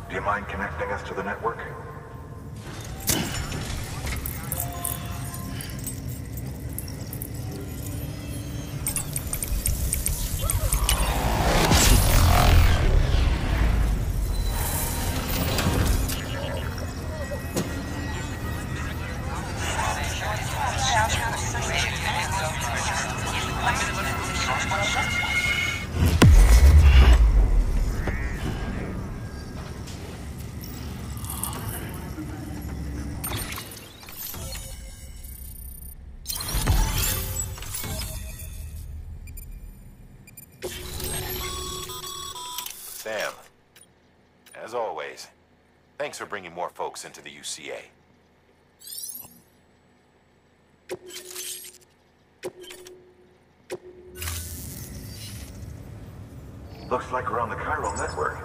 Do you mind connecting us to the network? Sam, as always, thanks for bringing more folks into the UCA. Looks like we're on the chiral network.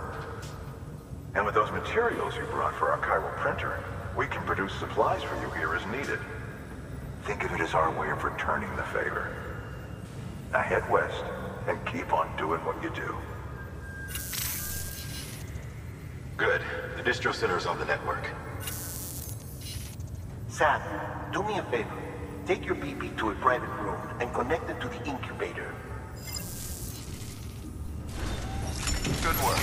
And with those materials you brought for our chiral printer, we can produce supplies for you here as needed. Think of it as our way of returning the favor. Now head west and keep on doing what you do. Good. The distro center is on the network. Sam, do me a favor. Take your BB to a private room and connect it to the incubator. Good work.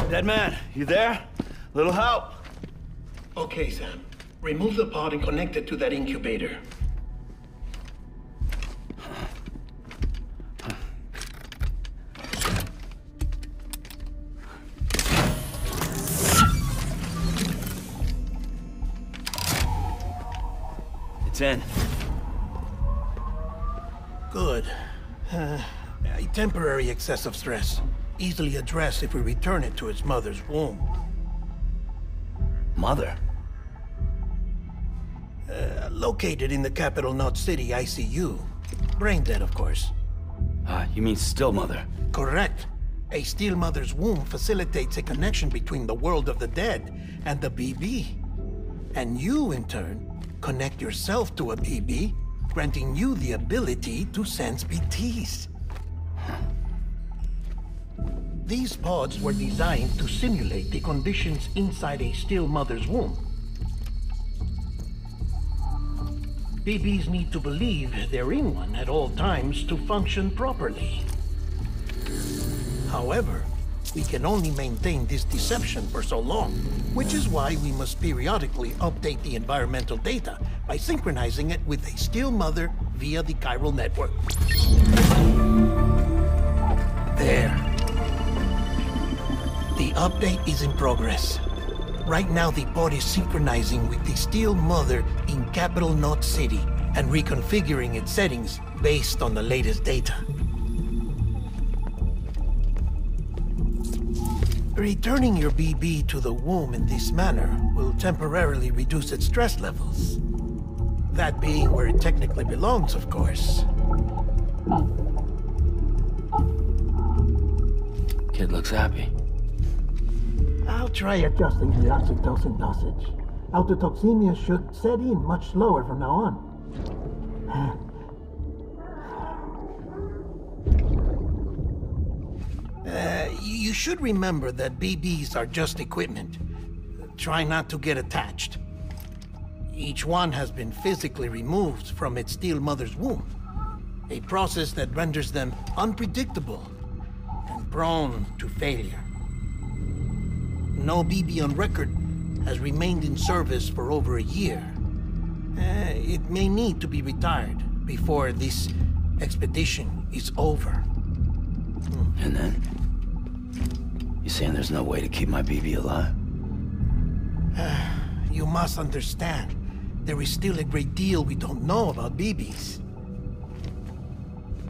Dead man, you there? Little help? Okay, Sam. Remove the pod and connect it to that incubator. It's in. Good. A temporary excess of stress. Easily addressed if we return it to its mother's womb. Mother? Located in the capital Knot City ICU. Brain dead, of course. You mean still mother? Correct. A still mother's womb facilitates a connection between the world of the dead and the BB. And you, in turn, connect yourself to a BB, granting you the ability to sense BTs. These pods were designed to simulate the conditions inside a still mother's womb. BBs need to believe they're in one at all times to function properly. However, we can only maintain this deception for so long, which is why we must periodically update the environmental data by synchronizing it with a still mother via the chiral network. There. The update is in progress. Right now, the pod is synchronizing with the still mother in capital Knot City and reconfiguring its settings based on the latest data. Returning your BB to the womb in this manner will temporarily reduce its stress levels. That being where it technically belongs, of course. Kid looks happy. I'll try adjusting the oxytocin dosage. Autotoxemia should set in much slower from now on. You should remember that BBs are just equipment. Try not to get attached. Each one has been physically removed from its still mother's womb. A process that renders them unpredictable and prone to failure. No BB on record has remained in service for over a year. It may need to be retired before this expedition is over. And then? saying there's no way to keep my BB alive? You must understand, there is still a great deal we don't know about BBs.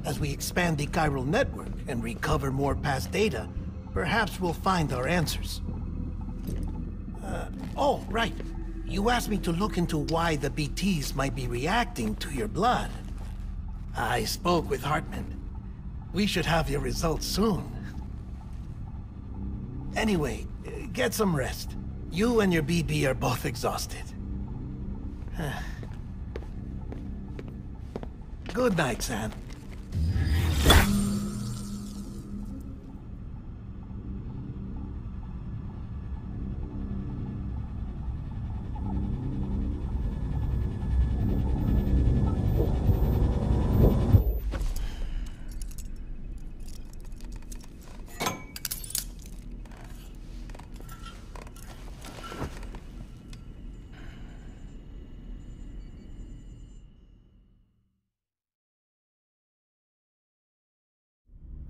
As we expand the chiral network and recover more past data, perhaps we'll find our answers. Oh, right. You asked me to look into why the BTs might be reacting to your blood. I spoke with Hartman. We should have your results soon. Anyway, get some rest. You and your BB are both exhausted. Good night, Sam.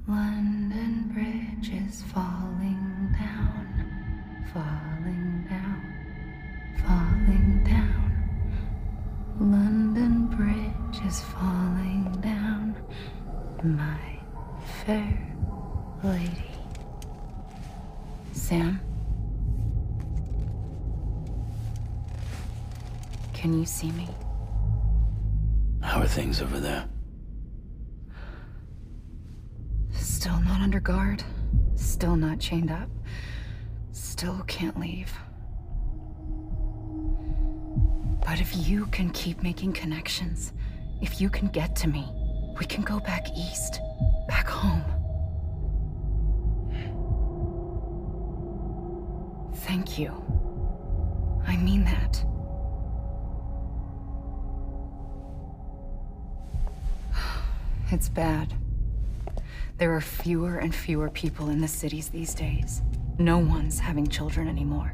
London Bridge is falling down, falling down, falling down. London Bridge is falling down, my fair lady. Sam? Can you see me? How are things over there? Still not under guard, still not chained up, still can't leave. But if you can keep making connections, if you can get to me, we can go back east, back home. Thank you. I mean that. It's bad. There are fewer and fewer people in the cities these days. No one's having children anymore.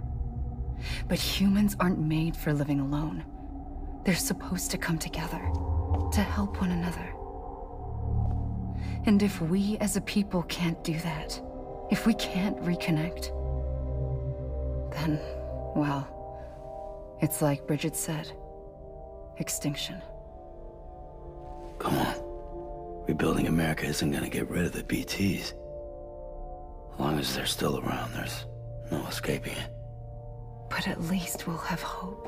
But humans aren't made for living alone. They're supposed to come together, to help one another. And if we as a people can't do that, if we can't reconnect, then, well, it's like Bridget said, extinction. Come on. Rebuilding America isn't gonna get rid of the BTs. As long as they're still around, there's no escaping it. But at least we'll have hope.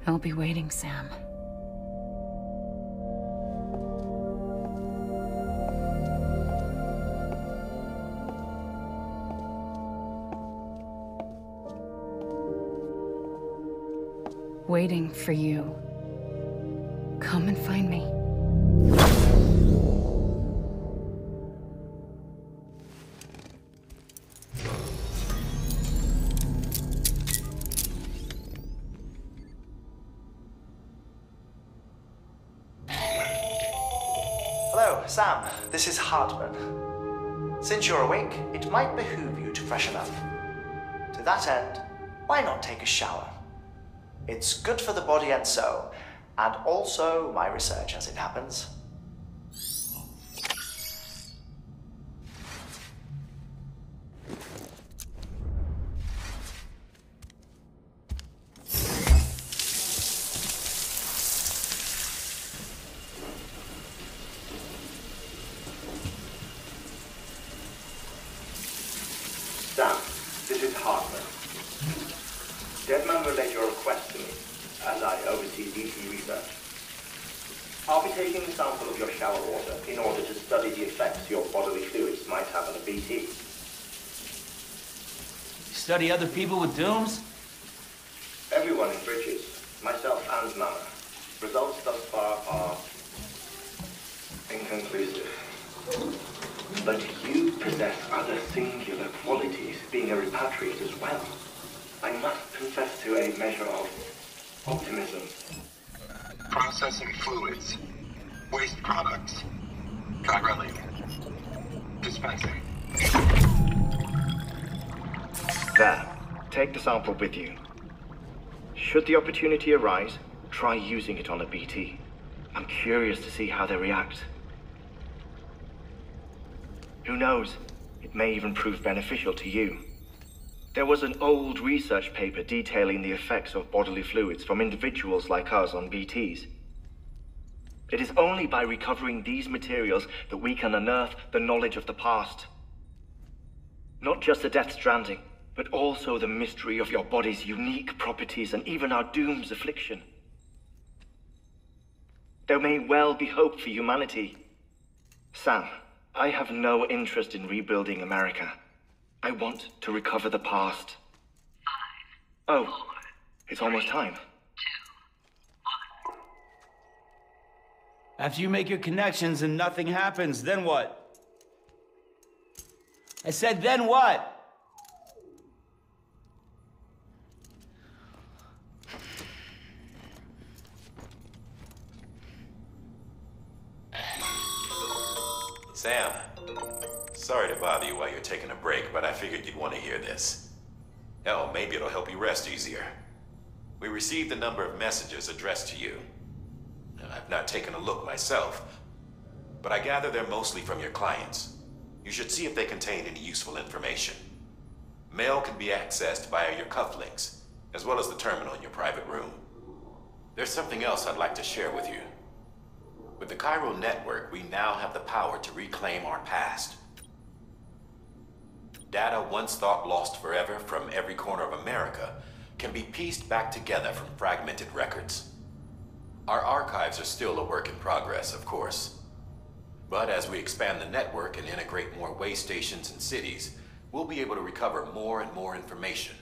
I'll be waiting, Sam. Waiting for you. Come and find me. Hello, Sam. This is Hartman. Since you're awake, it might behoove you to freshen up. To that end, why not take a shower? It's good for the body and soul, and also my research as it happens. Sam, this is Hartman. Deadman relayed your request to me, as I oversee BT research. I'll be taking a sample of your shower water in order to study the effects your bodily fluids might have on a BT. You study other people with dooms? Everyone in Bridges, myself and Nana. Results thus far are inconclusive. But you possess other singular qualities, being a repatriate as well. I must confess to a measure of optimism. Processing fluids. Waste products. Chirality. Dispensing. There. Take the sample with you. Should the opportunity arise, try using it on a BT. I'm curious to see how they react. Who knows? It may even prove beneficial to you. There was an old research paper detailing the effects of bodily fluids from individuals like us on BTs. It is only by recovering these materials that we can unearth the knowledge of the past. Not just the Death Stranding, but also the mystery of your body's unique properties and even our doom's affliction. There may well be hope for humanity. Sam, I have no interest in rebuilding America. I want to recover the past. 5, oh, 4, it's almost time. 2, 1. After you make your connections and nothing happens, then what? I said, then what? Sam, sorry to bother you while you're taking a break, but I figured you'd want to hear this. Hell, maybe it'll help you rest easier. We received a number of messages addressed to you. I've not taken a look myself, but I gather they're mostly from your clients. You should see if they contain any useful information. Mail can be accessed via your cufflinks, as well as the terminal in your private room. There's something else I'd like to share with you. With the Chiral Network, we now have the power to reclaim our past. Data once thought lost forever from every corner of America can be pieced back together from fragmented records. Our archives are still a work in progress, of course. But as we expand the network and integrate more way stations and cities, we'll be able to recover more and more information,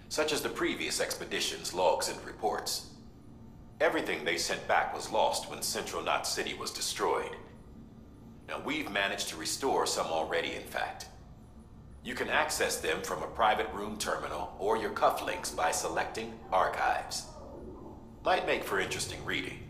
such as the previous expedition's logs and reports. Everything they sent back was lost when Central Knot City was destroyed. Now, we've managed to restore some already, in fact. You can access them from a private room terminal or your cufflinks by selecting Archives. Might make for interesting reading.